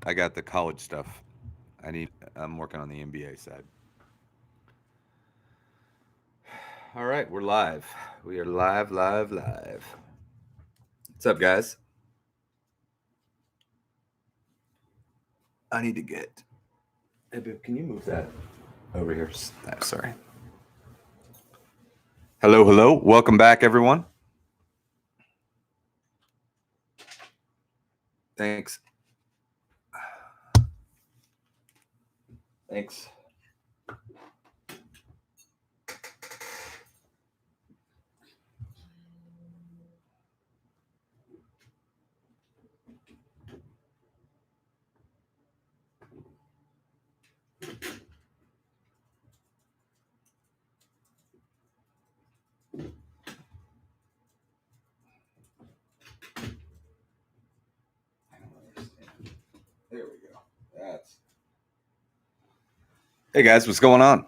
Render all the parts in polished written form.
I got the college stuff. I'm working on the NBA side. All right, we're live. We are live, live, live. What's up, guys? I need to get. Hey, babe, can you move that over here? Sorry. Hello, hello. Welcome back, everyone. Thanks. Thanks. There we go. That's. Hey guys, what's going on?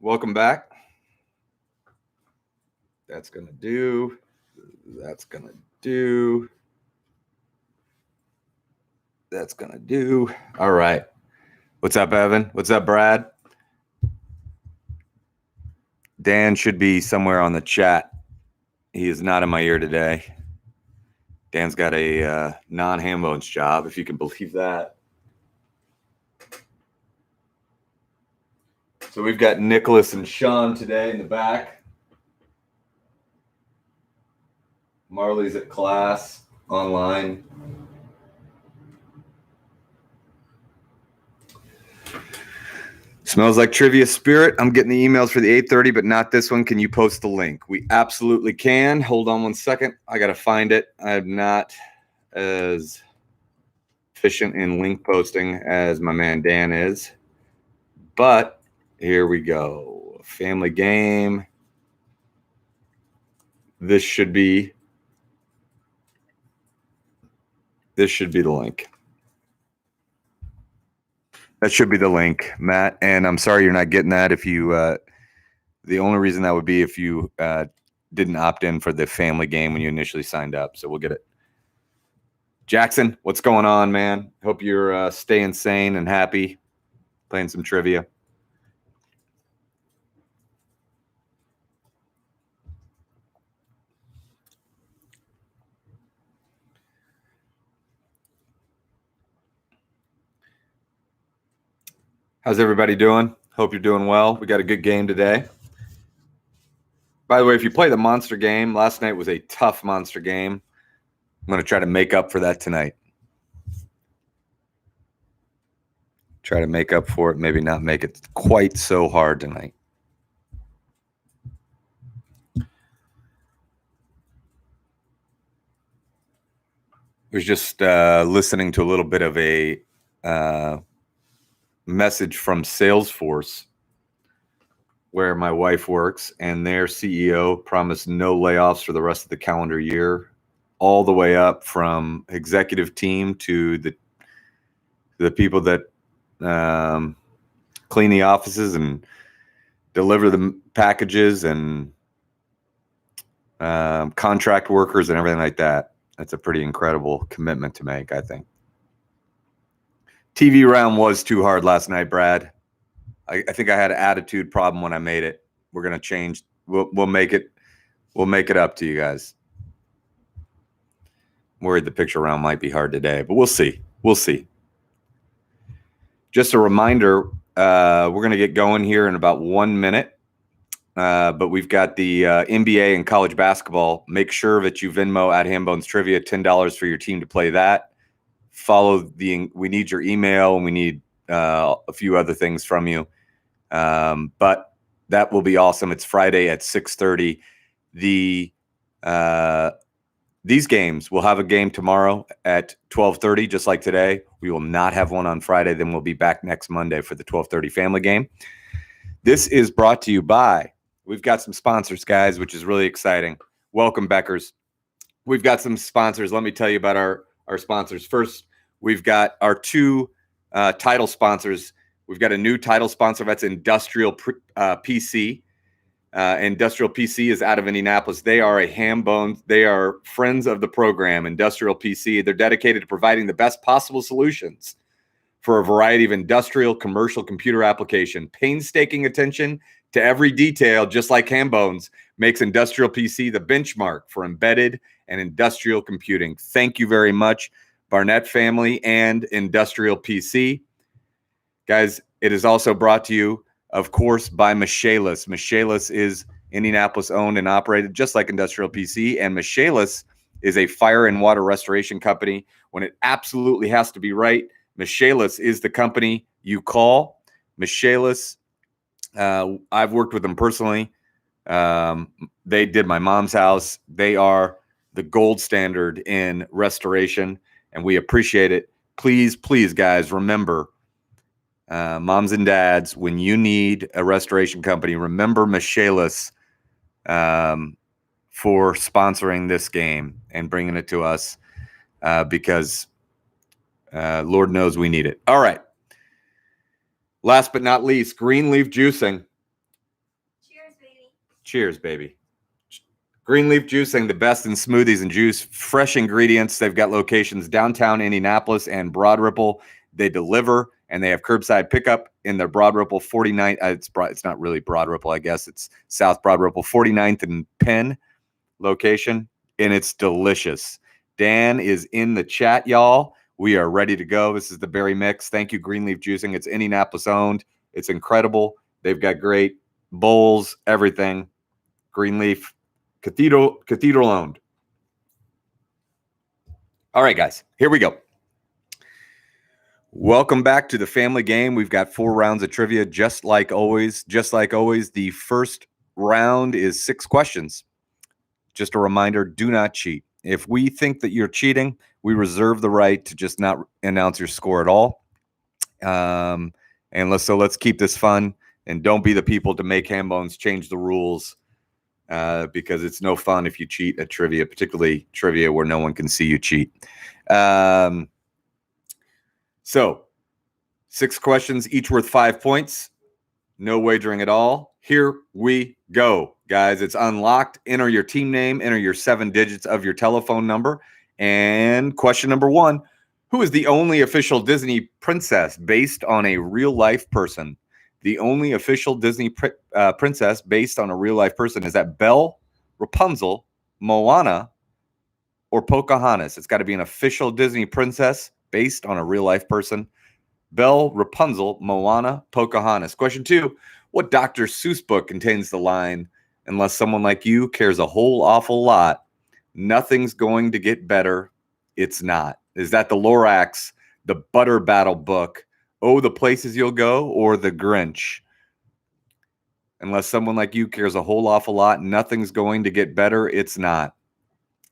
Welcome back. That's gonna do. That's gonna do. That's gonna do. All right. What's up, Evan? What's up, Brad? Dan should be somewhere on the chat. He is not in my ear today. Dan's got a non-Hambone's job, if you can believe that. So we've got Nicholas and Sean today in the back. Marley's at class online. Smells like Trivia Spirit. I'm getting the emails for the 8:30, but not this one. Can you post the link? We absolutely can. Hold on one second. I got to find it. I'm not as efficient in link posting as my man Dan is. But here we go. Family game. This should be the link. That should be the link, Matt. And I'm sorry you're not getting that. If you, the only reason that would be if you didn't opt in for the family game when you initially signed up. So we'll get it. Jackson, what's going on, man? Hope you're staying sane and happy, playing some trivia. How's everybody doing? Hope you're doing well. We got a good game today. By the way, if you play the monster game, last night was a tough monster game. I'm going to try to make up for that tonight. Try to make up for it, maybe not make it quite so hard tonight. I was just listening to a little bit of a message from Salesforce, where my wife works, and their CEO promised no layoffs for the rest of the calendar year, all the way up from executive team to the people that clean the offices and deliver the packages and contract workers and everything like that. That's a pretty incredible commitment to make, I think. TV round was too hard last night, Brad. I think I had an attitude problem when I made it. We're gonna change. We'll make it. We'll make it up to you guys. I'm worried the picture round might be hard today, but we'll see. We'll see. Just a reminder, we're gonna get going here in about 1 minute. But we've got the NBA and college basketball. Make sure that you Venmo at Hambone's Trivia, $10 for your team to play that. We need your email, and we need a few other things from you. But that will be awesome. It's Friday at 6:30. These games, we'll have a game tomorrow at 12:30, just like today. We will not have one on Friday. Then we'll be back next Monday for the 12:30 family game. This is brought to you by, we've got some sponsors, guys, which is really exciting. Welcome, Beckers. We've got some sponsors. Let me tell you about our sponsors. First, we've got our two title sponsors. We've got a new title sponsor. That's Industrial PC. Industrial PC is out of Indianapolis. They are a Hambone. They are friends of the program, Industrial PC. They're dedicated to providing the best possible solutions for a variety of industrial, commercial, computer application. Painstaking attention to every detail, just like Hambone's, makes Industrial PC the benchmark for embedded and industrial computing. Thank you very much, Barnett family and Industrial PC. Guys, it is also brought to you, of course, by Michaelis. Michaelis is Indianapolis owned and operated just like Industrial PC, and Michaelis is a fire and water restoration company. When it absolutely has to be right, Michaelis is the company you call. Michaelis, I've worked with them personally. They did my mom's house. They are the gold standard in restoration, and we appreciate it. Please, please, guys, remember, moms and dads, when you need a restoration company, remember Michaelis for sponsoring this game and bringing it to us because Lord knows we need it. All right. Last but not least, Greenleaf Juicing. Cheers, baby. Cheers, baby. Greenleaf Juicing, the best in smoothies and juice. Fresh ingredients. They've got locations downtown Indianapolis and Broad Ripple. They deliver, and they have curbside pickup in their Broad Ripple 49th. It's not really Broad Ripple, I guess. It's South Broad Ripple 49th and Penn location, and it's delicious. Dan is in the chat, y'all. We are ready to go. This is the berry mix. Thank you, Greenleaf Juicing. It's Indianapolis owned. It's incredible. They've got great bowls, everything. Greenleaf, Cathedral owned. All right, guys, here we go. Welcome back to the family game. We've got 4 rounds of trivia, just like always. Just like always, the first round is 6 questions. Just a reminder, do not cheat. If we think that you're cheating, we reserve the right to just not announce your score at all. Let's keep this fun, and don't be the people to make Hambones change the rules because it's no fun if you cheat at trivia, particularly trivia where no one can see you cheat. So 6 questions, each worth 5 points. No wagering at all. Here we go, guys. It's unlocked. Enter your team name, enter your 7 digits of your telephone number. And question number 1, who is the only official Disney princess based on a real-life person? The only official Disney princess based on a real-life person. Is that Belle, Rapunzel, Moana, or Pocahontas? It's got to be an official Disney princess based on a real-life person. Belle, Rapunzel, Moana, Pocahontas. Question 2, what Dr. Seuss book contains the line, unless someone like you cares a whole awful lot, nothing's going to get better, it's not? Is that the Lorax, the Butter Battle book, Oh, the Places You'll Go, or The Grinch? Unless someone like you cares a whole awful lot, nothing's going to get better, it's not.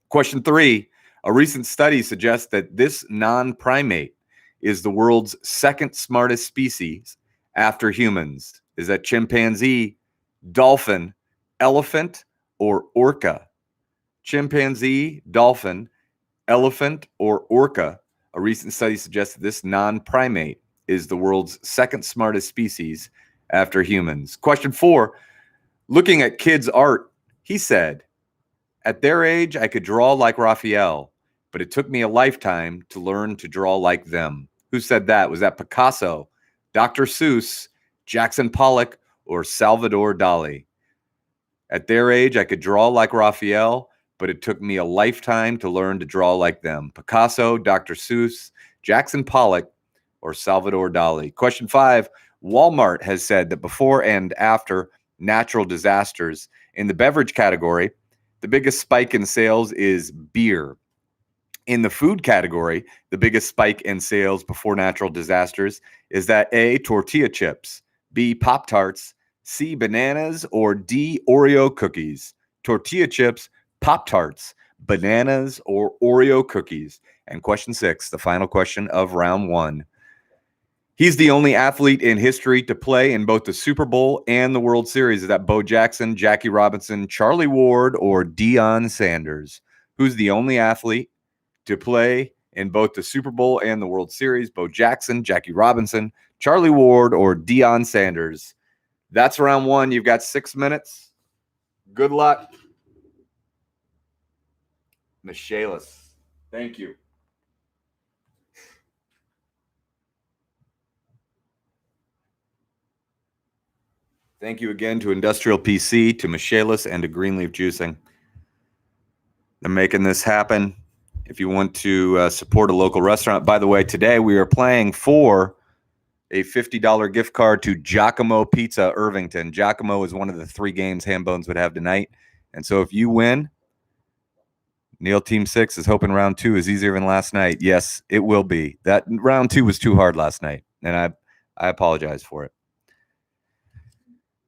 Question 3, a recent study suggests that this non-primate is the world's 2nd smartest species after humans. Is that chimpanzee, dolphin, elephant, or orca? Chimpanzee, dolphin, elephant, or orca? A recent study suggests that this non-primate is the world's 2nd smartest species after humans. Question 4, looking at kids' art, he said, at their age, I could draw like Raphael, but it took me a lifetime to learn to draw like them. Who said that? Was that Picasso, Dr. Seuss, Jackson Pollock, or Salvador Dali? At their age, I could draw like Raphael, but it took me a lifetime to learn to draw like them. Picasso, Dr. Seuss, Jackson Pollock, or Salvador Dali. Question 5, Walmart has said that before and after natural disasters in the beverage category, the biggest spike in sales is beer. In the food category, the biggest spike in sales before natural disasters is that A, tortilla chips, B, Pop-Tarts, C, bananas, or D, Oreo cookies. Tortilla chips, Pop-Tarts, bananas, or Oreo cookies. And question 6, the final question of round 1. He's the only athlete in history to play in both the Super Bowl and the World Series. Is that Bo Jackson, Jackie Robinson, Charlie Ward, or Deion Sanders? Who's the only athlete to play in both the Super Bowl and the World Series? Bo Jackson, Jackie Robinson, Charlie Ward, or Deion Sanders? That's round 1. You've got 6 minutes. Good luck. Michaelis. Thank you. Thank you again to Industrial PC, to Michaelis, and to Greenleaf Juicing. They're making this happen. If you want to support a local restaurant, by the way, today we are playing for a $50 gift card to Giacomo Pizza Irvington. Giacomo is one of the 3 games Hambones would have tonight. And so if you win, Neil Team 6 is hoping round 2 is easier than last night. Yes, it will be. That round 2 was too hard last night, and I apologize for it.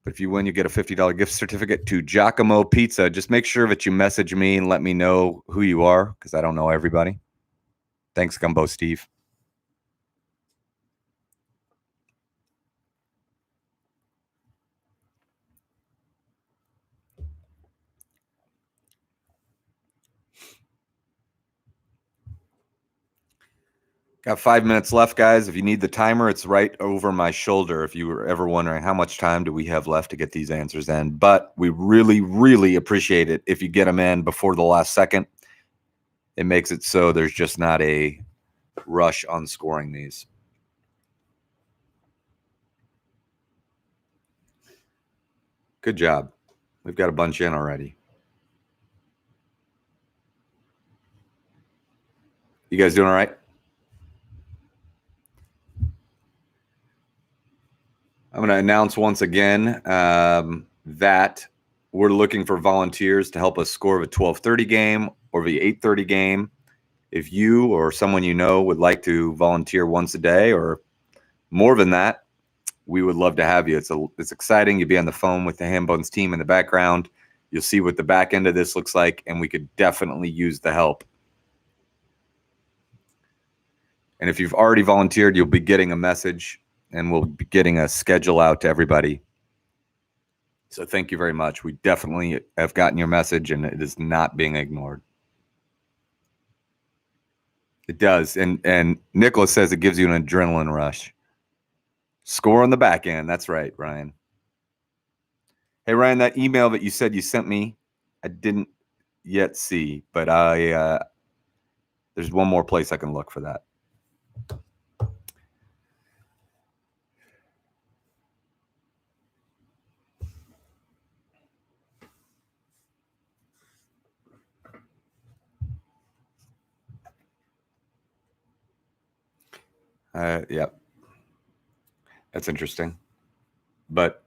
But if you win, you get a $50 gift certificate to Giacomo Pizza. Just make sure that you message me and let me know who you are, because I don't know everybody. Thanks, Gumbo Steve. Got 5 minutes left, guys. If you need the timer, it's right over my shoulder. If you were ever wondering how much time do we have left to get these answers in. But we really, really appreciate it if you get them in before the last second. It makes it so there's just not a rush on scoring these. Good job. We've got a bunch in already. You guys doing all right? I'm going to announce once again that we're looking for volunteers to help us score the 12:30 game or the 8:30 game. If you or someone you know would like to volunteer once a day or more than that, we would love to have you. It's exciting. You'll be on the phone with the Hambones team in the background. You'll see what the back end of this looks like, and we could definitely use the help. And if you've already volunteered, you'll be getting a message, and we'll be getting a schedule out to everybody. So thank you very much. We definitely have gotten your message, and it is not being ignored. It does. And Nicholas says it gives you an adrenaline rush. Score on the back end. That's right, Ryan. Hey, Ryan, that email that you said you sent me, I didn't yet see, but there's one more place I can look for that. Yeah, that's interesting. But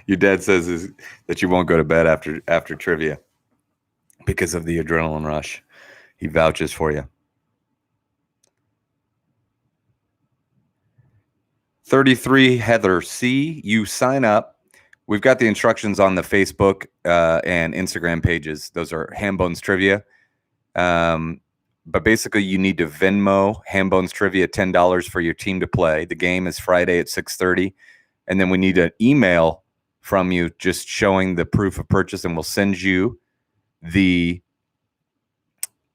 your dad says that you won't go to bed after trivia because of the adrenaline rush. He vouches for you. 33 Heather C. You sign up. We've got the instructions on the Facebook and Instagram pages. Those are Hambones Trivia. But basically, you need to Venmo Hambones Trivia $10 for your team to play. The game is Friday at 6:30. And then we need an email from you just showing the proof of purchase, and we'll send you the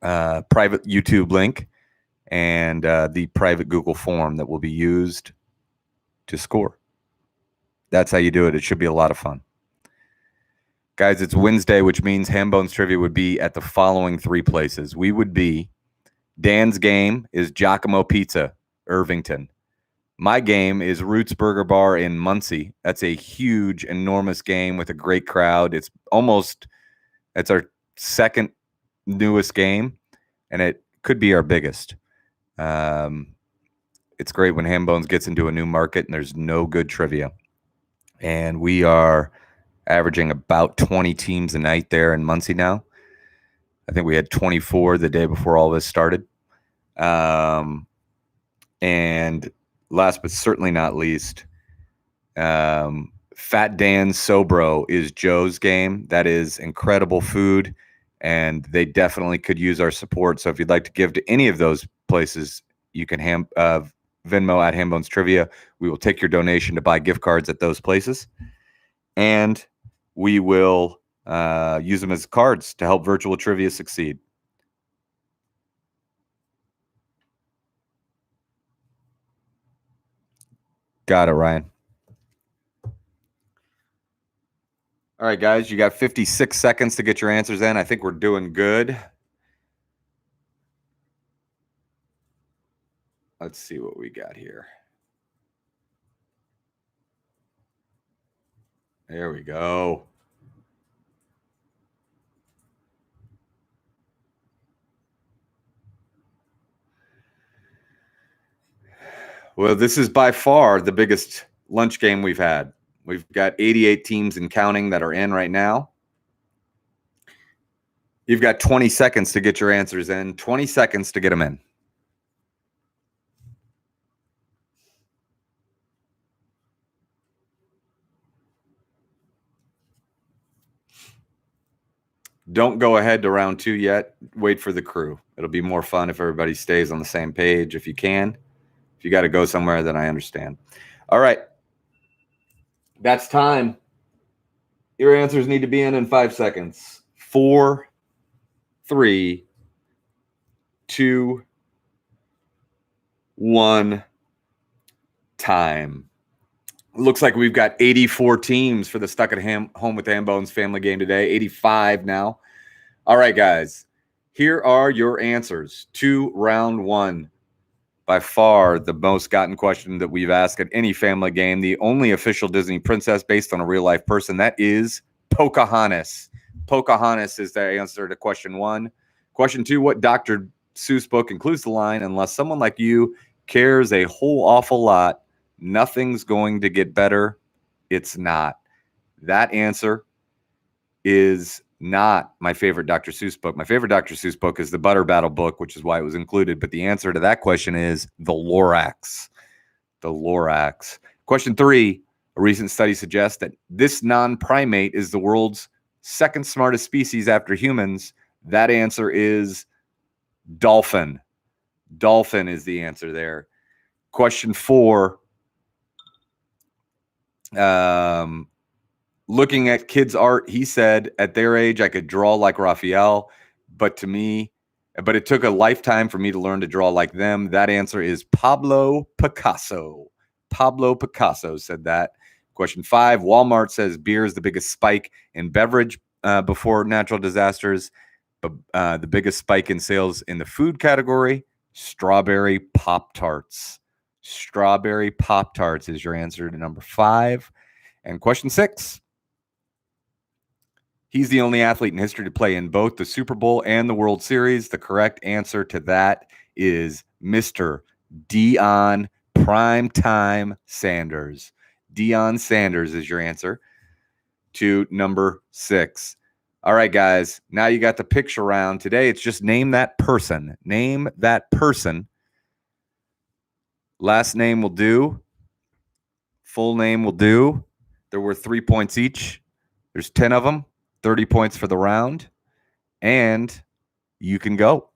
private YouTube link and the private Google form that will be used to score. That's how you do it. It should be a lot of fun. Guys, it's Wednesday, which means Hambones Trivia would be at the following 3 places. We would be, Dan's game is Giacomo Pizza, Irvington. My game is Roots Burger Bar in Muncie. That's a huge, enormous game with a great crowd. It's our second newest game, and it could be our biggest. It's great when Hambones gets into a new market and there's no good trivia. And we are averaging about 20 teams a night there in Muncie now. I think we had 24 the day before all this started. And last but certainly not least, Fat Dan's Sobro is Joe's game. That is incredible food, and they definitely could use our support. So if you'd like to give to any of those places, you can Venmo at Hambones Trivia. We will take your donation to buy gift cards at those places, and we will use them as cards to help virtual trivia succeed. Got it, Ryan. All right, guys, you got 56 seconds to get your answers in. I think we're doing good. Let's see what we got here. There we go. Well, this is by far the biggest lunch game we've had. We've got 88 teams and counting that are in right now. You've got 20 seconds to get your answers in, 20 seconds to get them in. Don't go ahead to round 2 yet. Wait for the crew. It'll be more fun if everybody stays on the same page if you can. If you got to go somewhere, then I understand. All right. That's time. Your answers need to be in 5 seconds. 4, 3, 2, 1. Time. Looks like we've got 84 teams for the Stuck at Home with Hambones family game today. 85 now. All right, guys. Here are your answers to round 1. By far the most gotten question that we've asked at any family game. The only official Disney princess based on a real-life person. That is Pocahontas. Pocahontas is the answer to question 1. Question 2, what Dr. Seuss book includes the line, unless someone like you cares a whole awful lot, nothing's going to get better. It's not. That answer is not my favorite Dr. Seuss book. My favorite Dr. Seuss book is the Butter Battle book, which is why it was included. But the answer to that question is the Lorax. The Lorax. Question 3, a recent study suggests that this non-primate is the world's second smartest species after humans. That answer is dolphin. Dolphin is the answer there. Question 4, looking at kids' art, he said, at their age, I could draw like Raphael, but it took a lifetime for me to learn to draw like them. That answer is Pablo Picasso. Pablo Picasso said that. Question 5, Walmart says beer is the biggest spike in beverage before natural disasters, but the biggest spike in sales in the food category, strawberry Pop-Tarts. Strawberry Pop-Tarts is your answer to number 5. And question 6, he's the only athlete in history to play in both the Super Bowl and the World Series. The correct answer to that is Mr. Deion Primetime Sanders. Deion Sanders is your answer to number 6. All right, guys. Now you got the picture round. Today it's just name that person. Name that person. Last name will do. Full name will do. There were 3 points each. There's 10 of them. 30 points for the round, and you can go.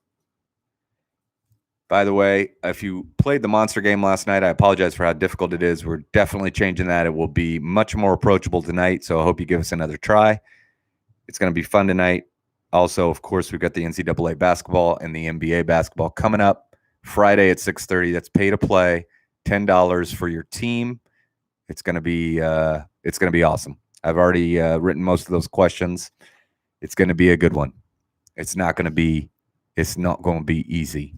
By the way, if you played the monster game last night, I apologize for how difficult it is. We're definitely changing that. It will be much more approachable tonight, so I hope you give us another try. It's going to be fun tonight. Also, of course, we've got the NCAA basketball and the NBA basketball coming up Friday at 6:30. That's pay to play, $10 for your team. It's going to be awesome. I've already written most of those questions. It's going to be a good one. It's not going to be easy.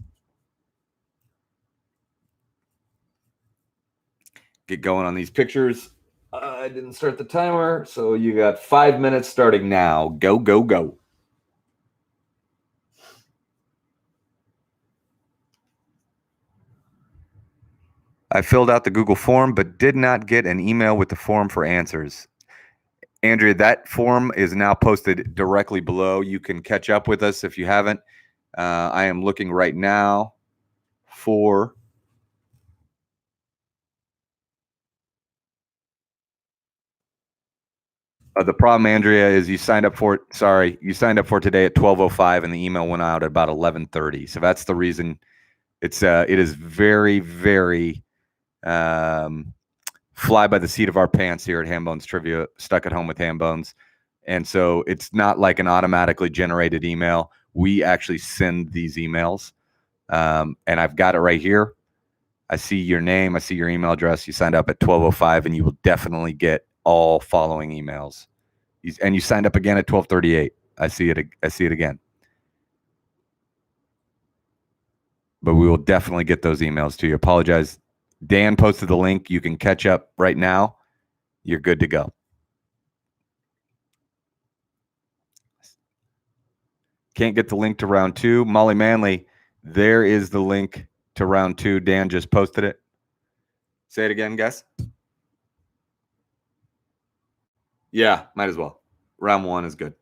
Get going on these pictures. I didn't start the timer, so you got 5 minutes starting now. Go, go, go. I filled out the Google form, but did not get an email with the form for answers. Andrea, that form is now posted directly below. You can catch up with us if you haven't. I am looking right now for the problem, Andrea, is you signed up for it. Sorry, you signed up for today at 12:05, and the email went out at about 11:30. So that's the reason. It is very, very fly by the seat of our pants here at Hambones Trivia, Stuck at Home with Hambones. And so it's not like an automatically generated email. We actually send these emails. And I've got it right here. I see your name. I see your email address. You signed up at 12:05, and you will definitely get all following emails. And you signed up again at 12:38. I see it again. But we will definitely get those emails to you. Apologize. Dan posted the link. You can catch up right now. You're good to go. Can't get the link to round 2. Molly Manley, there is the link to round 2. Dan just posted it. Say it again, guys. Yeah, might as well. Round 1 is good.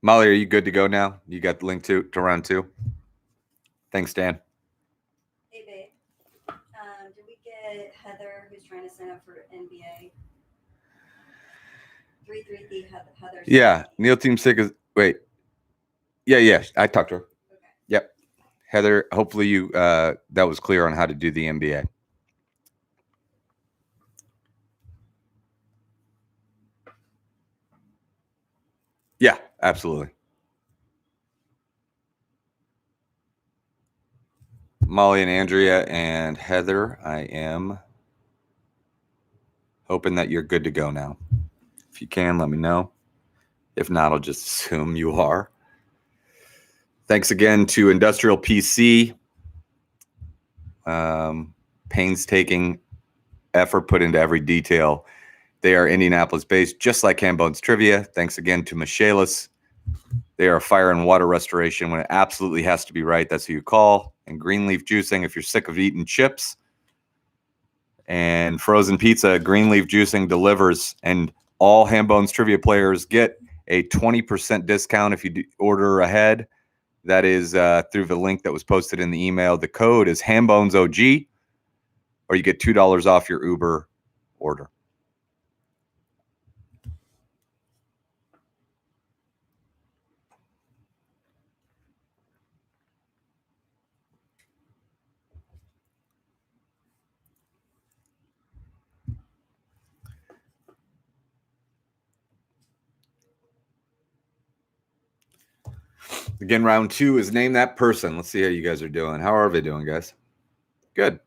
Molly, are you good to go now? You got the link to round 2? Thanks, Dan. Hey, babe. Did we get Heather, who's trying to sign up for NBA? 333 Heather. Yeah, Neil Team 6 is. Wait. Yeah. I talked to her. Okay. Yep. Heather, hopefully you that was clear on how to do the NBA. Yeah, absolutely. Molly and Andrea and Heather, I am hoping that you're good to go now. If you can, let me know. If not, I'll just assume you are. Thanks again to Industrial PC. Painstaking effort put into every detail. They are Indianapolis-based, just like Hambone's Trivia. Thanks again to Michaelis. They are fire and water restoration when it absolutely has to be right. That's who you call. And Greenleaf Juicing if you're sick of eating chips. And frozen pizza, Greenleaf Juicing delivers. And all Hambone's Trivia players get a 20% discount if you order ahead. That is through the link that was posted in the email. The code is HambonesOG, or you get $2 off your Uber order. Again, round 2 is name that person. Let's see how you guys are doing. How are they doing, guys? Good.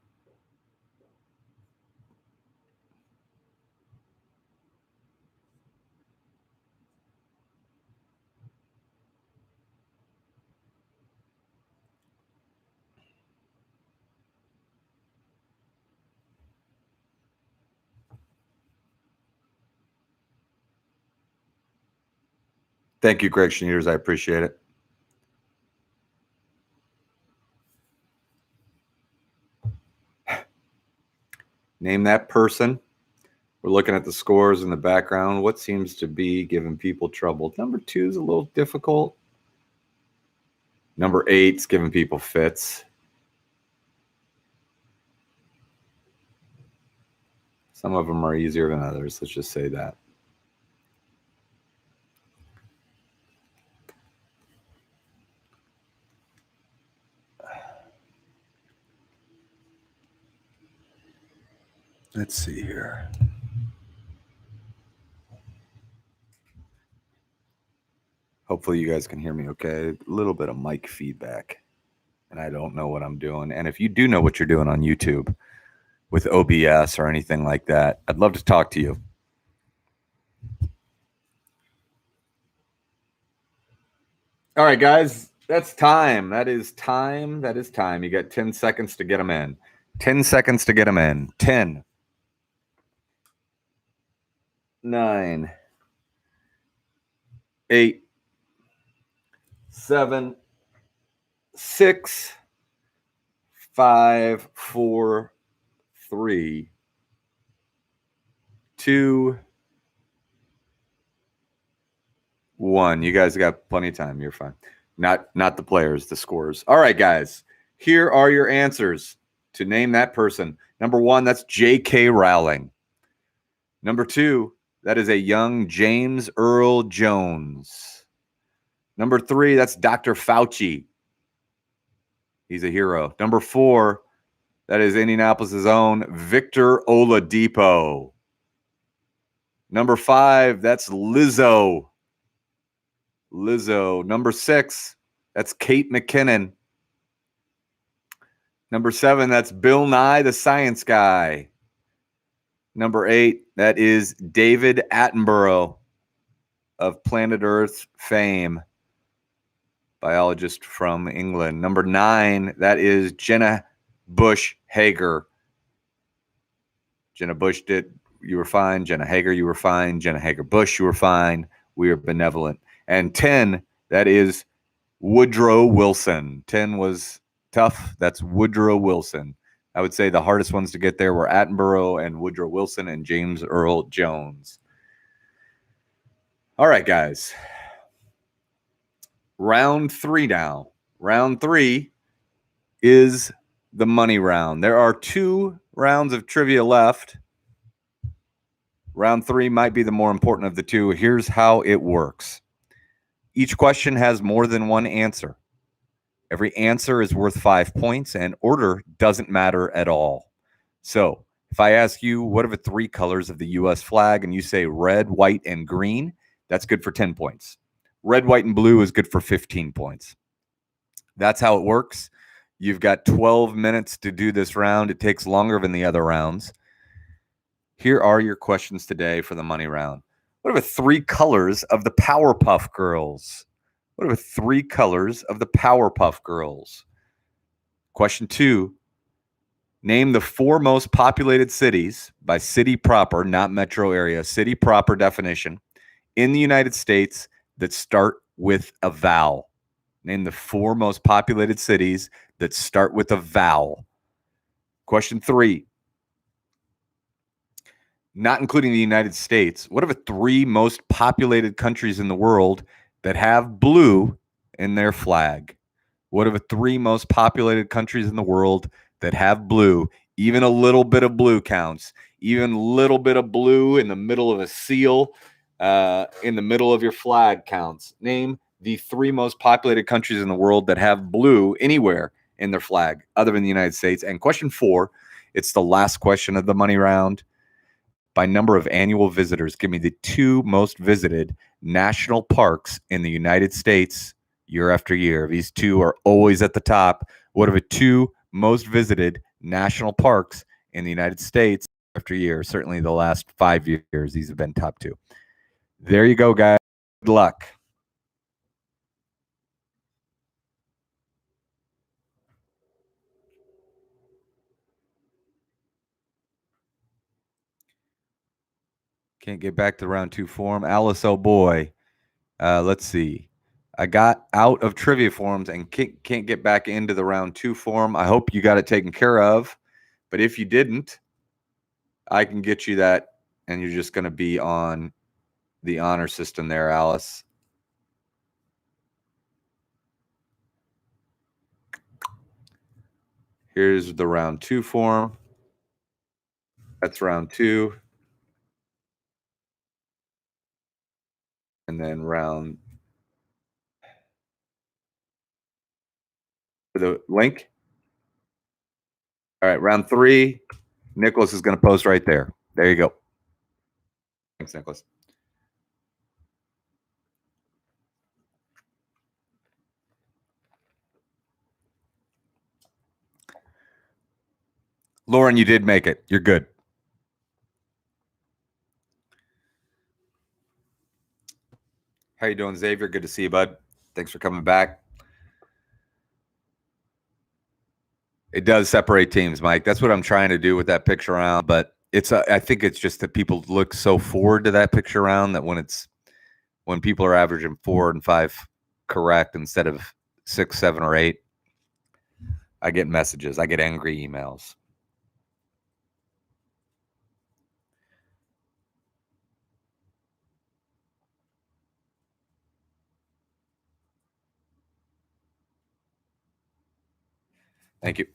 Thank you, Greg Schneiders. I appreciate it. Name that person. We're looking at the scores in the background. What seems to be giving people trouble? Number 2 is a little difficult. Number 8's giving people fits. Some of them are easier than others. Let's just say that. Let's see here. Hopefully you guys can hear me okay. A little bit of mic feedback, and I don't know what I'm doing. And if you do know what you're doing on YouTube with OBS or anything like that, I'd love to talk to you. All right, guys, that's time. That is time. That is time. You got 10 seconds to get them in. 10 seconds to get them in. 10, 9, 8, 7, 6, 5, 4, 3, 2, 1. You guys got plenty of time. You're fine. Not the players, the scores. All right, guys. Here are your answers to name that person. Number 1, that's J.K. Rowling. Number 2, that is a young James Earl Jones. Number 3, that's Dr. Fauci. He's a hero. Number 4, That is Indianapolis' own Victor Oladipo. Number 5, that's Lizzo. Number 6, that's Kate McKinnon. Number 7, that's Bill Nye, the Science Guy. Number 8, that is David Attenborough of Planet Earth fame, biologist from England. Number 9, that is Jenna Bush Hager. Jenna Bush you were fine. Jenna Hager, you were fine. Jenna Hager Bush, you were fine. We are benevolent. And 10, that is Woodrow Wilson. 10 was tough. That's Woodrow Wilson. I would say the hardest ones to get there were Attenborough and Woodrow Wilson and James Earl Jones. All right, guys. Round 3 now. Round 3 is the money round. There are 2 rounds of trivia left. Round 3 might be the more important of the 2. Here's how it works. Each question has more than one answer. Every answer is worth 5 points, and order doesn't matter at all. So if I ask you, what are the 3 colors of the U.S. flag, and you say red, white, and green, that's good for 10 points. Red, white, and blue is good for 15 points. That's how it works. You've got 12 minutes to do this round. It takes longer than the other rounds. Here are your questions today for the money round. What are the 3 colors of the Powerpuff Girls? What are the 3 colors of the Powerpuff Girls? Question 2. Name the 4 most populated cities by city proper, not metro area, city proper definition, in the United States that start with a vowel. Name the 4 most populated cities that start with a vowel. Question 3. Not including the United States, what are the 3 most populated countries in the world that have blue in their flag? What are the 3 most populated countries in the world that have blue? Even a little bit of blue counts. Even a little bit of blue in the middle of a seal, in the middle of your flag counts. Name the 3 most populated countries in the world that have blue anywhere in their flag other than the United States. And question 4, it's the last question of the money round. By number of annual visitors, give me the 2 most visited national parks in the United States year after year. These 2 are always at the top. What are the 2 most visited national parks in the United States after year? Certainly the last 5 years, these have been top 2. There you go, guys. Good luck. Can't get back to round 2 form. Alice, oh boy. Let's see. I got out of trivia forms and can't get back into the round 2 form. I hope you got it taken care of. But if you didn't, I can get you that, and you're just going to be on the honor system there, Alice. Here's the round 2 form. That's round 2. And then round the link. All right, round 3. Nicholas is going to post right there. There you go. Thanks, Nicholas. Lauren, you did make it. You're good. How you doing, Xavier? Good to see you, bud. Thanks for coming back. It does separate teams, Mike. That's what I'm trying to do with that picture round. But I think it's just that people look so forward to that picture round that when people are averaging 4 and 5 correct instead of 6, 7, or 8, I get messages. I get angry emails. Thank you.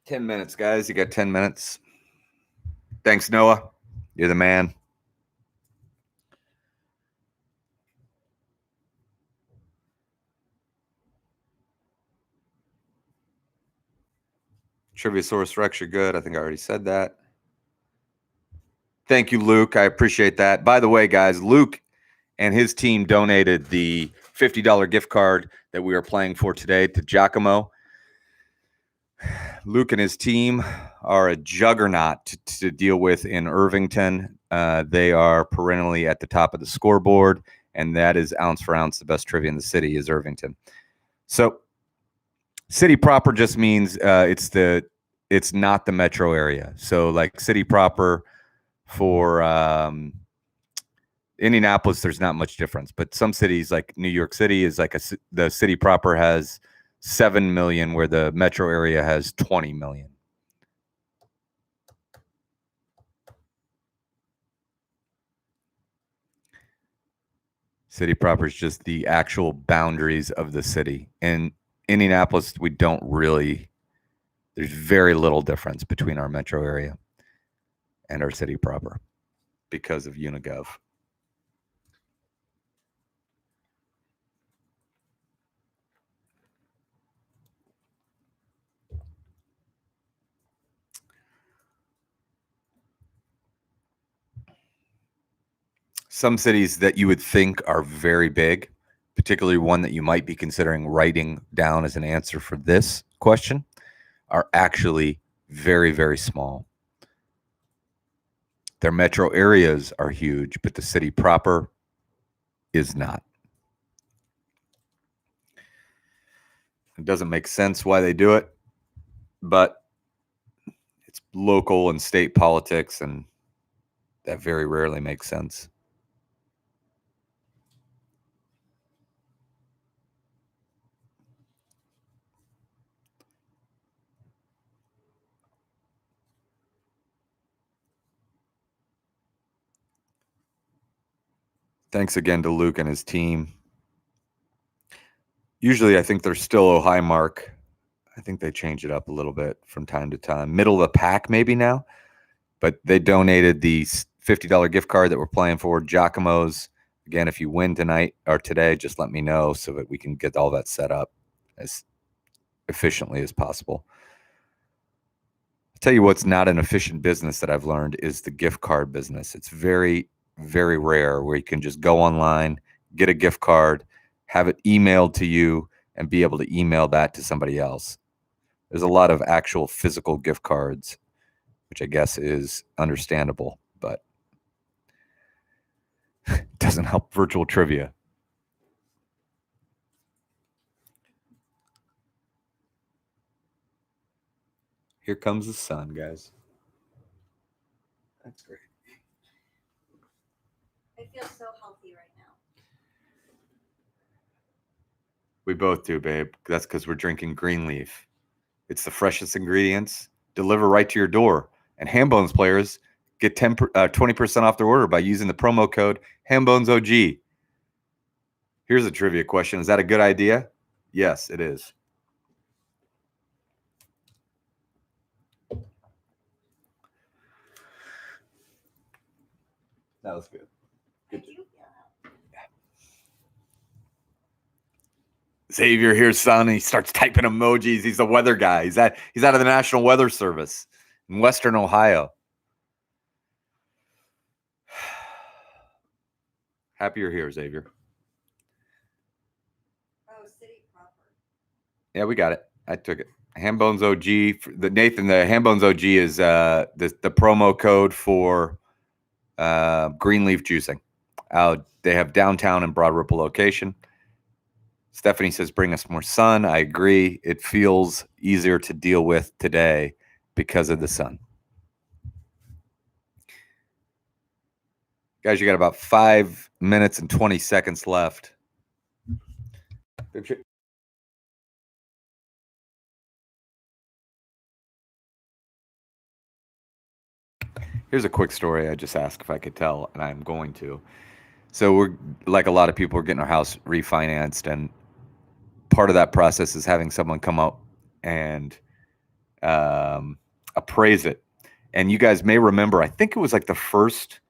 $10 minutes, guys. You got 10 minutes. Thanks, Noah. You're the man. Trivia Source Rex, you're good. I think I already said that. Thank you, Luke. I appreciate that. By the way, guys, Luke and his team donated the $50 gift card that we are playing for today to Giacomo. Luke and his team are a juggernaut to deal with in Irvington. They are perennially at the top of the scoreboard, and that is ounce for ounce the best trivia in the city is Irvington. So city proper just means it's not the metro area. So like city proper for Indianapolis, there's not much difference, but some cities like New York City is like the city proper has 7 million where the metro area has 20 million. City proper is just the actual boundaries of the city. In Indianapolis, there's very little difference between our metro area and our city proper because of Unigov. Some cities that you would think are very big, particularly one that you might be considering writing down as an answer for this question, are actually very, very small. Their metro areas are huge, but the city proper is not. It doesn't make sense why they do it, but it's local and state politics, and that very rarely makes sense. Thanks again to Luke and his team. Usually I think they're still a high mark. I think they change it up a little bit from time to time. Middle of the pack maybe now, but they donated the $50 gift card that we're playing for Giacomo's. Again, if you win tonight or today, just let me know so that we can get all that set up as efficiently as possible. I'll tell you what's not an efficient business that I've learned is the gift card business. It's very, very rare where you can just go online, get a gift card, have it emailed to you, and be able to email that to somebody else. There's a lot of actual physical gift cards, which I guess is understandable, but it doesn't help virtual trivia. Here comes the sun, guys. That's great. I feel so healthy right now. We both do, babe. That's because we're drinking green leaf. It's the freshest ingredients, deliver right to your door. And Hambones players get 20% off their order by using the promo code HambonesOG. Here's a trivia question. Is that a good idea? Yes, it is. That was good. Good. Xavier here's son. He starts typing emojis. He's the weather guy. He's out of the National Weather Service in Western Ohio. Happy you're here, Xavier. Oh, city proper. Yeah, we got it. I took it. Hambones OG. The Hambones OG is the promo code for green leaf juicing. They have downtown and Broad Ripple location. Stephanie says, bring us more sun. I agree. It feels easier to deal with today because of the sun. Guys, you got about 5 minutes and 20 seconds left. Here's a quick story I just asked if I could tell, and I'm going to. So we're, like a lot of people, we're getting our house refinanced, and part of that process is having someone come up and appraise it. And you guys may remember, I think it was like the first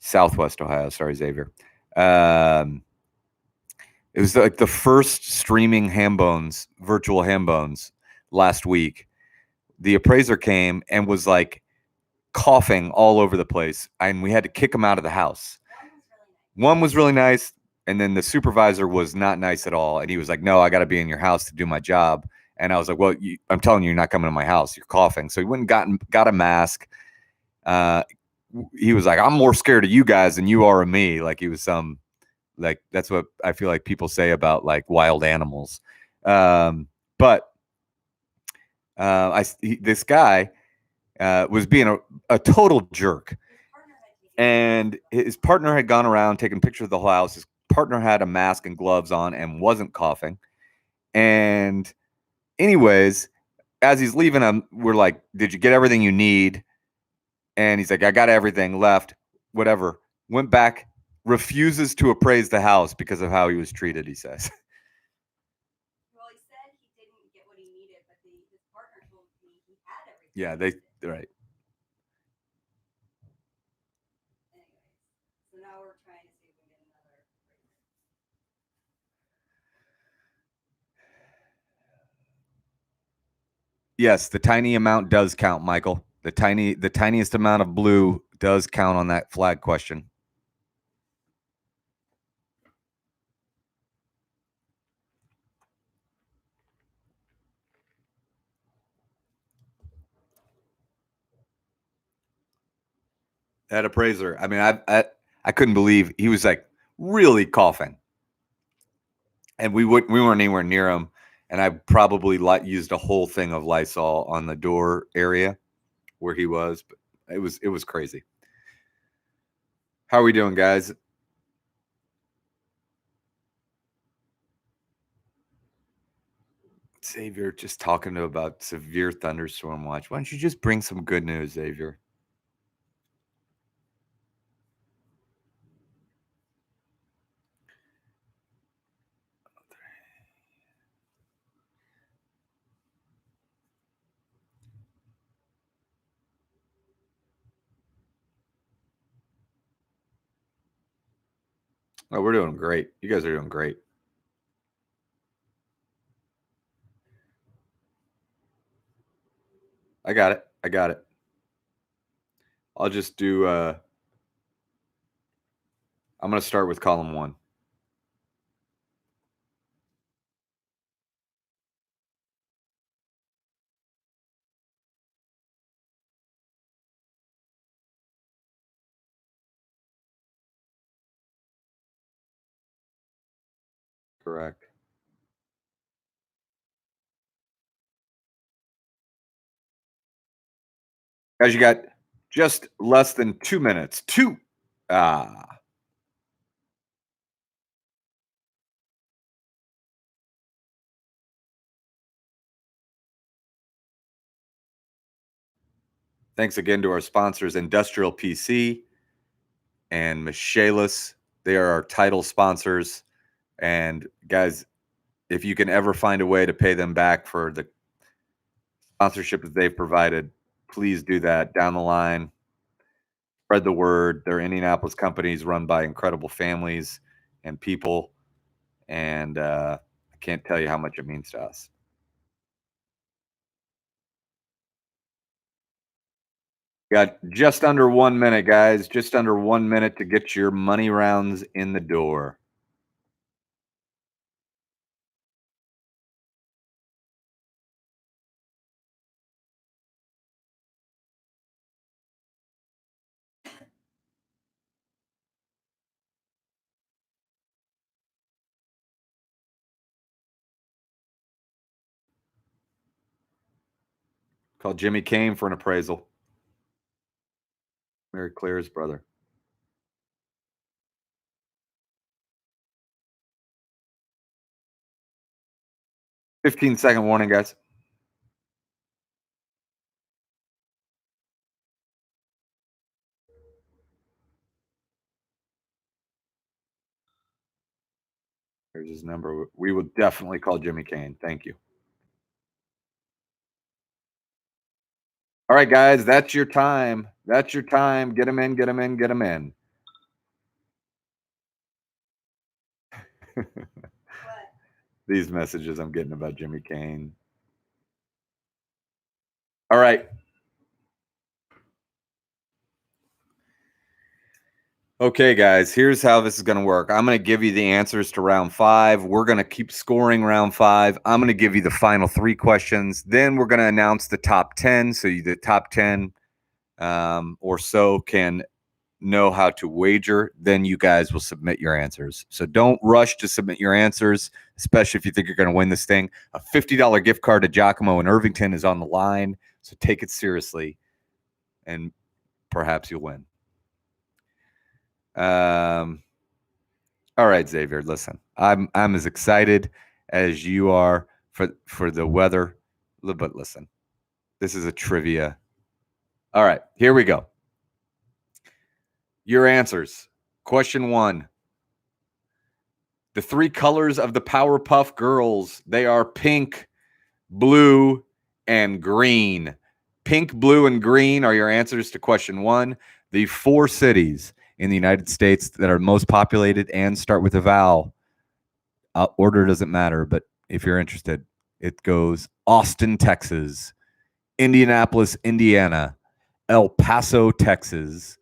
Southwest Ohio. Sorry, Xavier. It was like the first streaming Hambones, virtual Hambones last week. the appraiser came and was like coughing all over the place, and we had to kick him out of the house. One was really nice, and then the supervisor was not nice at all, and he was like, "No, I got to be in your house to do my job." And I was like, "Well, I'm telling you, you're not coming to my house. You're coughing." So he went and got a mask. He was like, "I'm more scared of you guys than you are of me." Like he was some, like that's what I feel like people say about like wild animals. But this guy was being a total jerk. And his partner had gone around taking pictures of the whole house. His partner had a mask and gloves on and wasn't coughing. And anyways, as he's leaving, we're like, "Did you get everything you need?" And he's like, "I got everything." Left, whatever. Went back, refuses to appraise the house because of how he was treated, he says. Well, he said he didn't get what he needed, but his partner told me he had everything. Yeah, they're right. Anyways, so now we're trying to see if we can get another. Yes, the tiny amount does count, Michael. The tiniest amount of blue does count on that flag question. That appraiser, I mean, I couldn't believe he was like really coughing, and we weren't anywhere near him, and I probably used a whole thing of Lysol on the door area where he was, but it was crazy. How are we doing, guys? Xavier just talking about severe thunderstorm watch. Why don't you just bring some good news, Xavier? Oh, we're doing great. You guys are doing great. I got it. I got it. I'll just do I'm going to start with column 1. Correct. Guys, you got just less than 2 minutes. 2. Ah. Thanks again to our sponsors, Industrial PC and Michaelis. They are our title sponsors. And guys, if you can ever find a way to pay them back for the sponsorship that they've provided, please do that down the line. Spread the word. They're Indianapolis companies run by incredible families and people. And I can't tell you how much it means to us. Got just under 1 minute, guys. Just under 1 minute to get your money rounds in the door. Called Jimmy Kane for an appraisal. Mary Claire's brother. 15-second warning, guys. Here's his number. We will definitely call Jimmy Kane. Thank you. All right, guys, that's your time. That's your time. Get him in, get him in, get him in. What? These messages I'm getting about Jimmy Kane. All right. Okay, guys, here's how this is going to work. I'm going to give you the answers to round 5. We're going to keep scoring round 5. I'm going to give you the final 3 questions. Then we're going to announce the top 10. So the top 10 or so can know how to wager. Then you guys will submit your answers. So don't rush to submit your answers, especially if you think you're going to win this thing. A $50 gift card to Giacomo in Irvington is on the line. So take it seriously and perhaps you'll win. All right, Xavier, listen, I'm as excited as you are for the weather. But listen, this is a trivia. All right, here we go. Your answers. Question 1. The 3 colors of the Powerpuff Girls, they are pink, blue, and green. Pink, blue, and green are your answers to question 1. The 4 cities in the United States that are most populated and start with a vowel. Order doesn't matter, but if you're interested, it goes Austin, Texas, Indianapolis, Indiana, El Paso, Texas,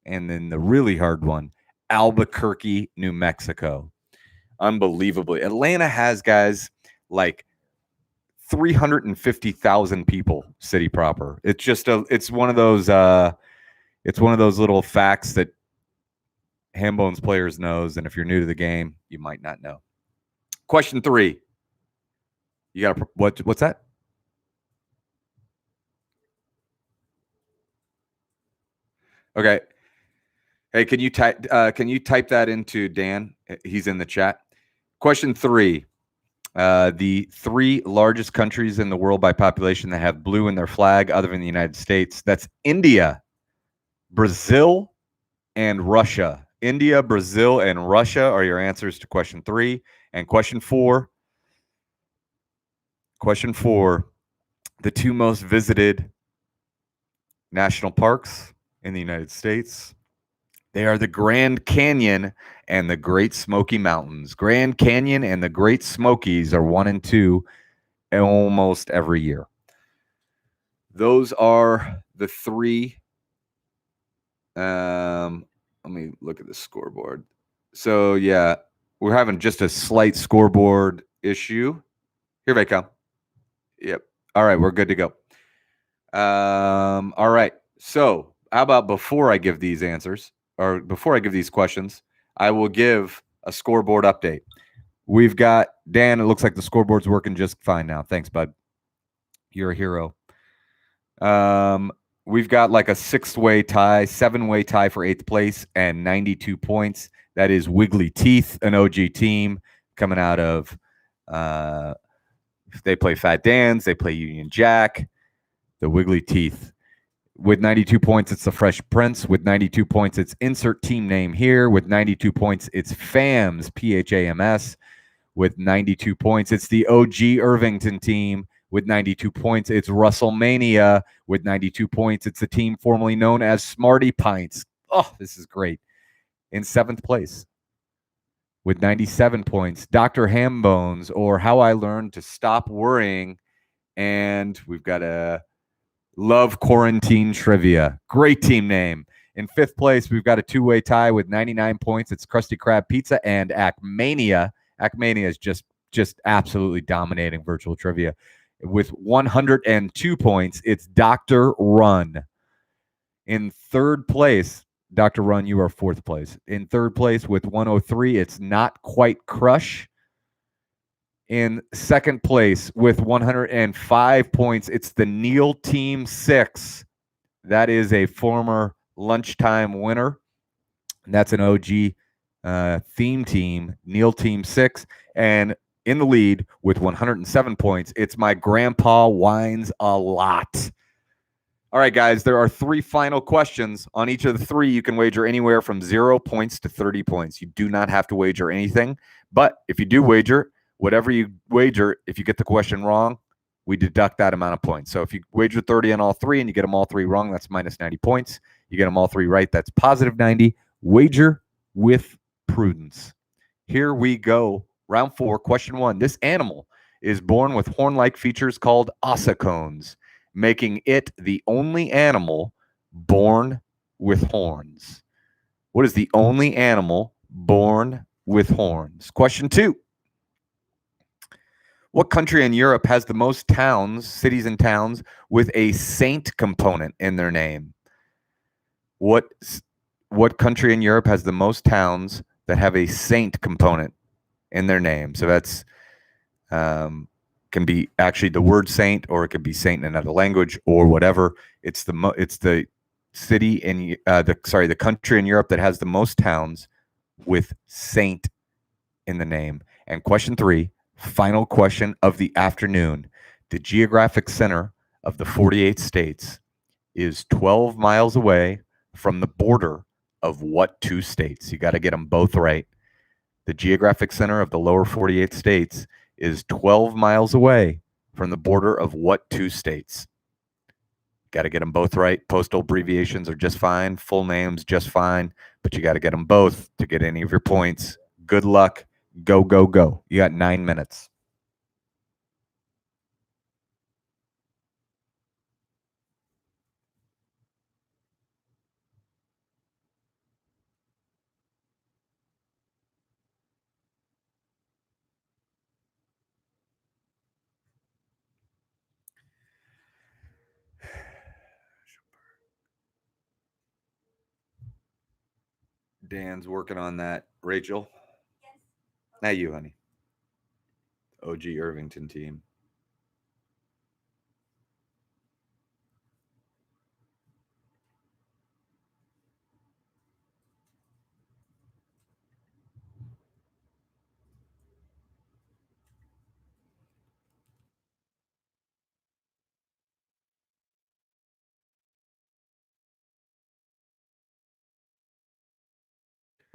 and then the really hard one, Albuquerque, New Mexico. Unbelievably. Atlanta has, guys, like 350,000 people, city proper. It's just it's one of those little facts that Hambone's players knows, and if you're new to the game, you might not know. Question 3. You got what's that? Okay. Hey, can you type that into Dan? He's in the chat. Question 3. The 3 largest countries in the world by population that have blue in their flag other than the United States. That's India, Brazil, and Russia. India, Brazil, and Russia are your answers to question 3. And question 4. Question 4. The 2 most visited national parks in the United States. They are the Grand Canyon and the Great Smoky Mountains. Grand Canyon and the Great Smokies are 1 and 2 almost every year. Those are the 3. Let me look at the scoreboard. So, yeah, we're having just a slight scoreboard issue. Here they come. Yep. All right, we're good to go. All right. So, how about before I give these answers, or before I give these questions, I will give a scoreboard update. We've got Dan. It looks like the scoreboard's working just fine now. Thanks, bud. You're a hero. We've got like a 7-way tie for 8th place and 92 points. That is Wiggly Teeth, an OG team coming out of. They play Fat Dan's. They play Union Jack. The Wiggly Teeth. With 92 points, it's the Fresh Prince. With 92 points, it's insert team name here. With 92 points, it's FAMS, PHAMS. With 92 points, it's the OG Irvington team. With 92 points, it's Russellmania. With 92 points, it's the team formerly known as Smarty Pints. Oh, this is great. In 7th place, with 97 points, Dr. Hambones, or How I Learned to Stop Worrying. And we've got a Love Quarantine Trivia. Great team name. In 5th place, we've got a 2-way tie with 99 points. It's Krusty Krab Pizza and Acmania. Acmania is just absolutely dominating virtual trivia. With 102 points, it's Dr. Run. In 3rd place, Dr. Run, you are 4th place. In 3rd place with 103, it's Not Quite Crush. In 2nd place with 105 points, it's the Neil Team 6. That is a former lunchtime winner. And that's an OG theme team, Neil Team 6. And in the lead with 107 points, it's My Grandpa Whines a Lot. All right, guys, there are 3 final questions. On each of the 3, you can wager anywhere from 0 points to 30 points. You do not have to wager anything. But if you do wager, whatever you wager, if you get the question wrong, we deduct that amount of points. So if you wager 30 on all 3 and you get them all 3 wrong, that's minus 90 points. You get them all 3 right, that's positive 90. Wager with prudence. Here we go. Round 4, question 1. This animal is born with horn-like features called ossicones. making it the only animal born with horns? What is the only animal born with horns? Question 2. What country in Europe has the most towns, cities and towns, with a saint component in their name? What country in Europe has the most towns that have a saint component in their name? So that's can be actually the word saint, or it could be saint in another language, or whatever. It's the city in the country in Europe that has the most towns with saint in the name. And question 3, final question of the afternoon. The geographic center of the 48 states is 12 miles away from the border of what 2 states? You got to get them both right. The geographic center of the lower 48 states is 12 miles away from the border of what 2 states? Got to get them both right. Postal abbreviations are just fine. Full names, just fine. But you got to get them both to get any of your points. Good luck. Go, go, go. You got 9 minutes. Dan's working on that. Rachel? Yes. Now you, honey. OG Irvington team.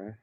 Okay.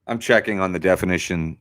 I'm checking on the definition.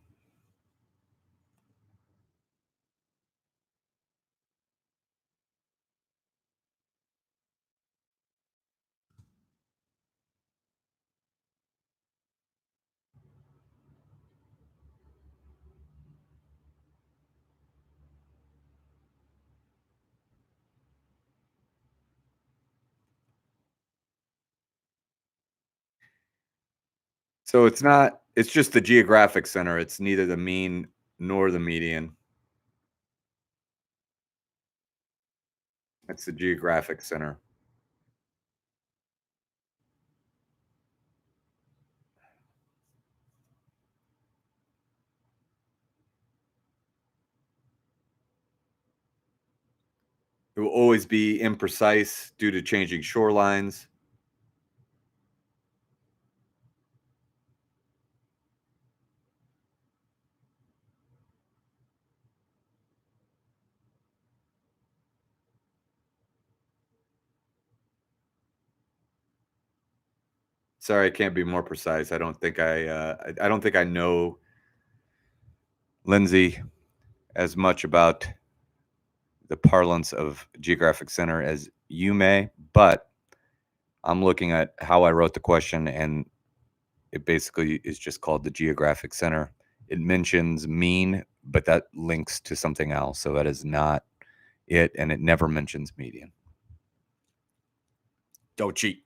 So it's just the geographic center. It's neither the mean nor the median. It's the geographic center. It will always be imprecise due to changing shorelines. Sorry, I can't be more precise. I don't think I know, Lindsay, as much about the parlance of geographic center as you may, but I'm looking at how I wrote the question, and it basically is just called the geographic center. It mentions mean, but that links to something else. So that is not it, and it never mentions median. Don't cheat.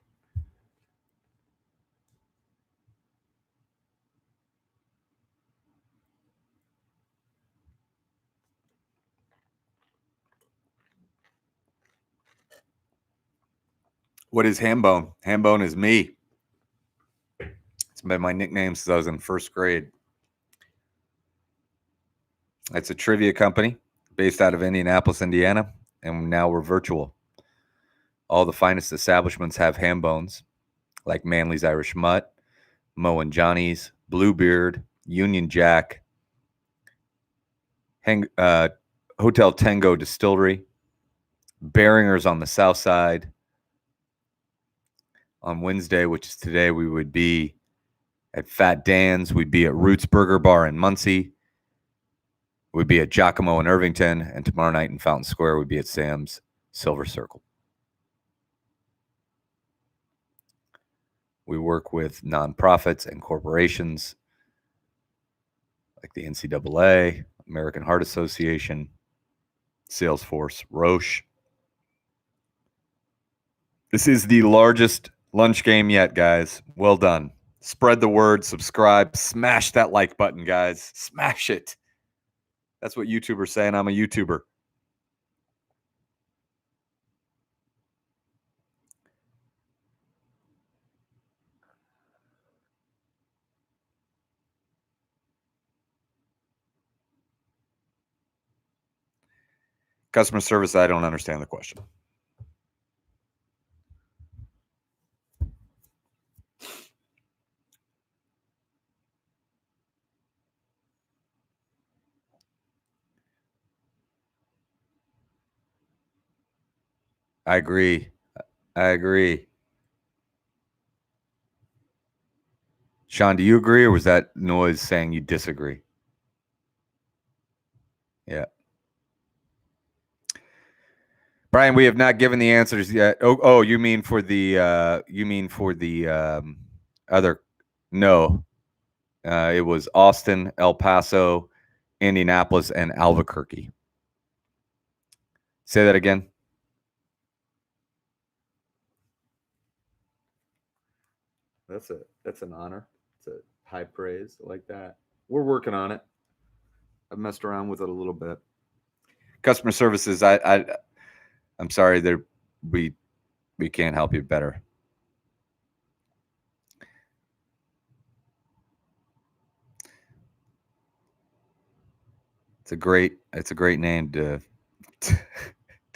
What is Hambone? Hambone is me. It's been my nickname since I was in first grade. It's a trivia company based out of Indianapolis, Indiana, and now we're virtual. All the finest establishments have ham bones, like Manly's Irish Mutt, Mo and Johnny's, Bluebeard, Union Jack, Hotel Tango Distillery, Behringer's on the south side. On Wednesday, which is today, we would be at Fat Dan's. We'd be at Roots Burger Bar in Muncie. We'd be at Giacomo in Irvington. And tomorrow night in Fountain Square, we'd be at Sam's Silver Circle. We work with nonprofits and corporations like the NCAA, American Heart Association, Salesforce, Roche. This is the largest lunch game yet, guys. Well done. Spread the word, subscribe, smash that like button, guys. Smash it. That's what YouTubers say, and I'm a YouTuber. Customer service, I don't understand the question. I agree. Sean, do you agree, or was that noise saying you disagree? Yeah. Brian, we have not given the answers yet. Oh, you mean for the other? No, it was Austin, El Paso, Indianapolis, and Albuquerque. Say that again. That's an honor. It's a high praise like that. We're working on it. I've messed around with it a little bit. Customer services, I'm sorry, we can't help you better. It's a great name to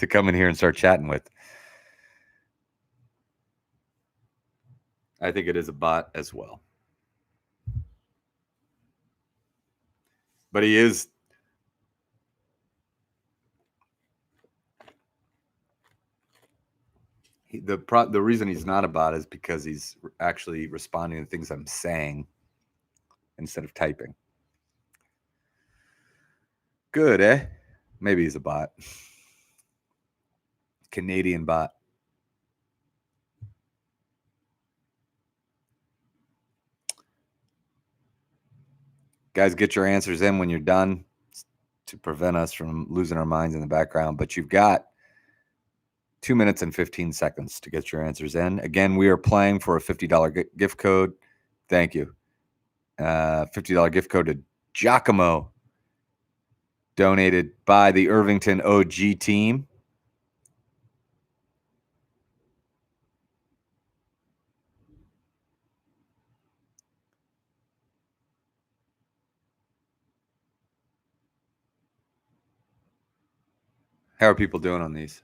come in here and start chatting with. I think it is a bot as well. But he is the reason he's not a bot is because he's actually responding to things I'm saying instead of typing. Good, eh? Maybe he's a bot. Canadian bot. Guys, get your answers in when you're done to prevent us from losing our minds in the background. But you've got 2 minutes and 15 seconds to get your answers in. Again, we are playing for a $50 gift code. Thank you. $50 gift code to Giacomo, donated by the Irvington OG team. How are people doing on these?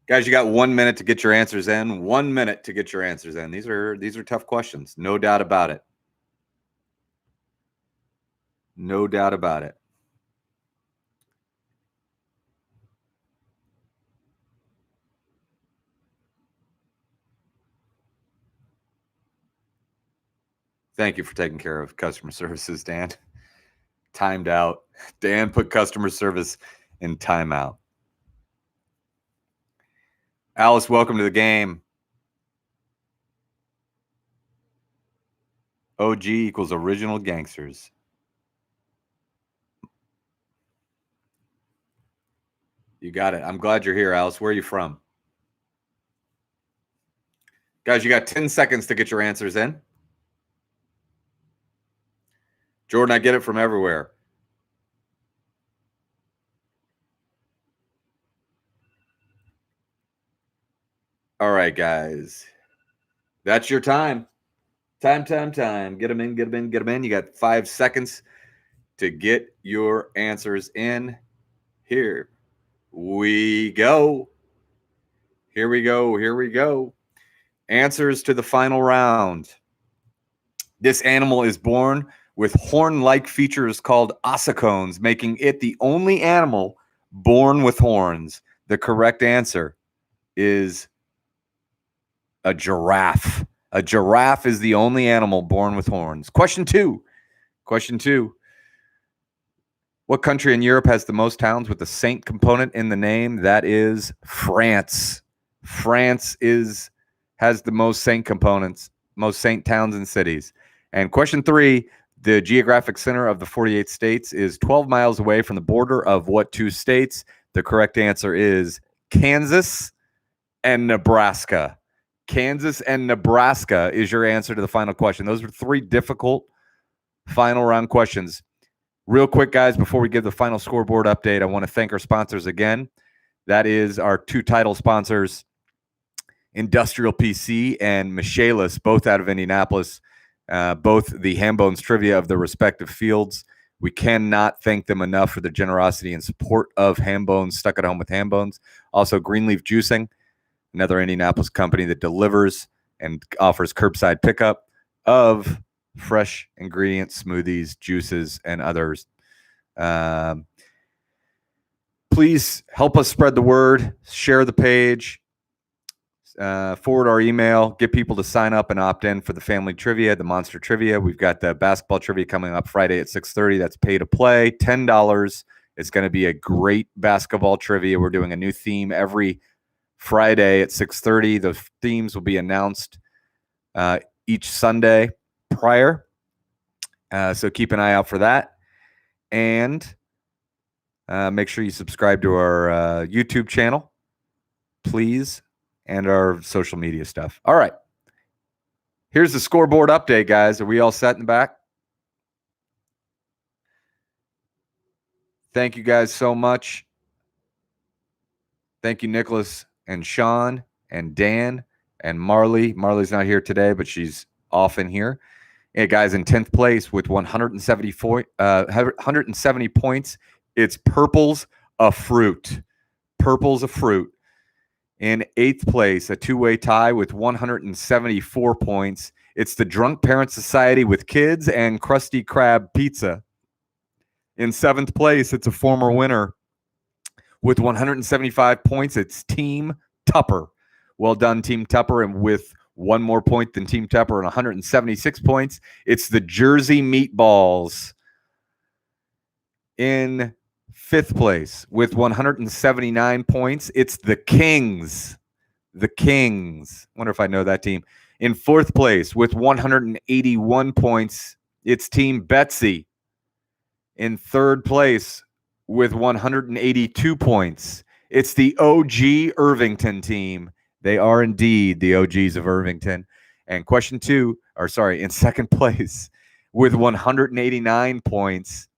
Guys, you got 1 minute to get your answers in. 1 minute to get your answers in. These are tough questions. No doubt about it. No doubt about it. Thank you for taking care of customer services, Dan. Timed out. Dan put customer service in timeout. Alice, welcome to the game. OG equals original gangsters. You got it. I'm glad you're here, Alice. Where are you from? Guys, you got 10 seconds to get your answers in. Jordan, I get it from everywhere. All right, guys. That's your time. Time. Get them in. You got 5 seconds to get your answers in. Here we go. Here we go. Answers to the final round. This animal is born with horn-like features called ossicones, making it the only animal born with horns. The correct answer is a giraffe. A giraffe is the only animal born with horns. Question two. What country in Europe has the most towns with the saint component in the name? That is France. France has the most saint components, most saint towns and cities. And question three, the geographic center of the 48 states is 12 miles away from the border of what 2 states? The correct answer is Kansas and Nebraska. Kansas and Nebraska is your answer to the final question. Those are 3 difficult final round questions. Real quick, guys, before we give the final scoreboard update, I want to thank our sponsors again. That is our 2 title sponsors, Industrial PC and Michaelis, both out of Indianapolis, both the Hambones trivia of their respective fields. We cannot thank them enough for their generosity and support of Hambones, Stuck at Home with Hambones. Also, Greenleaf Juicing, another Indianapolis company that delivers and offers curbside pickup of fresh ingredients, smoothies, juices, and others. Please help us spread the word, share the page, forward our email, get people to sign up and opt in for the family trivia, the monster trivia. We've got the basketball trivia coming up Friday at 6:30. That's pay to play, $10. It's going to be a great basketball trivia. We're doing a new theme every Friday at 6:30. The themes will be announced each Sunday prior. So keep an eye out for that. And make sure you subscribe to our YouTube channel, please, and our social media stuff. All right. Here's the scoreboard update, guys. Are we all set in the back? Thank you guys so much. Thank you, Nicholas and Sean and Dan and Marley. Marley's not here today, but she's often here. Hey, guys, in 10th place with 170 points, it's Purple's a Fruit. Purple's a Fruit. In 8th place, a 2-way tie with 174 points. It's the Drunk Parent Society with Kids and Krusty Krab Pizza. In 7th place, it's a former winner with 175 points. It's Team Tupper. Well done, Team Tupper. And with 1 more point than Team Tupper and 176 points, it's the Jersey Meatballs. In 5th place with 179 points, it's the Kings. The Kings. Wonder if I know that team. In 4th place with 181 points, it's Team Betsy. In 3rd place with 182 points, it's the OG Irvington team. They are indeed the OGs of Irvington. And question 2, in 2nd place with 189 points,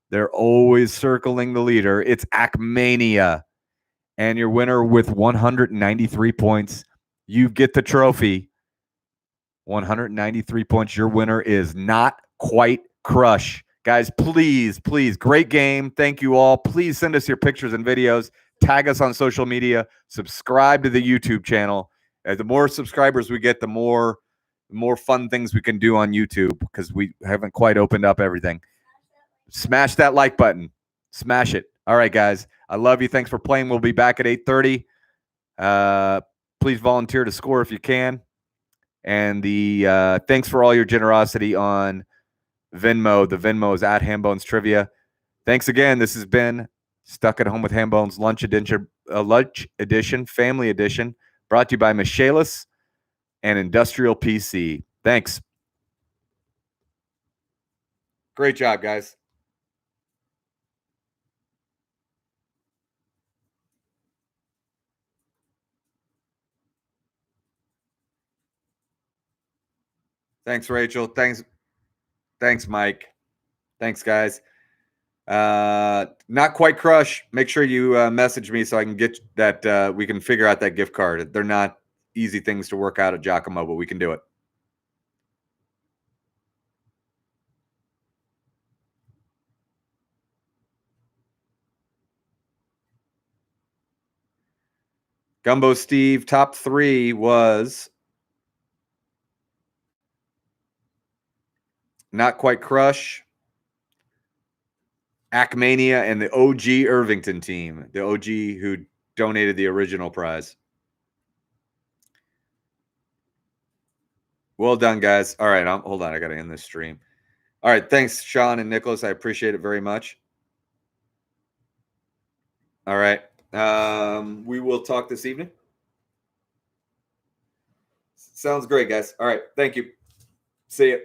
they're always circling the leader. It's Acmania. And your winner with 193 points, you get the trophy. 193 points. Your winner is Not Quite Crush. Guys, please, great game. Thank you all. Please send us your pictures and videos. Tag us on social media. Subscribe to the YouTube channel. The more subscribers we get, the more fun things we can do on YouTube, because we haven't quite opened up everything. Smash that like button. Smash it. All right, guys. I love you. Thanks for playing. We'll be back at 8:30. Please volunteer to score if you can. And thanks for all your generosity on Venmo. The Venmo is at Hambones Trivia. Thanks again. This has been Stuck at Home with Hambones Lunch Edition, Family Edition, brought to you by Michaelis and Industrial PC. Thanks. Great job, guys. Thanks, Rachel. Thanks, Mike. Thanks, guys. Not quite crush. Make sure you message me so I can get that. We can figure out that gift card. They're not easy things to work out at Giacomo, but we can do it. Gumbo Steve, top 3 was Not Quite Crush, Acmania, and the OG Irvington team. The OG who donated the original prize. Well done, guys. All right, hold on. I got to end this stream. All right, thanks, Sean and Nicholas. I appreciate it very much. All right. We will talk this evening. Sounds great, guys. All right. Thank you. See you.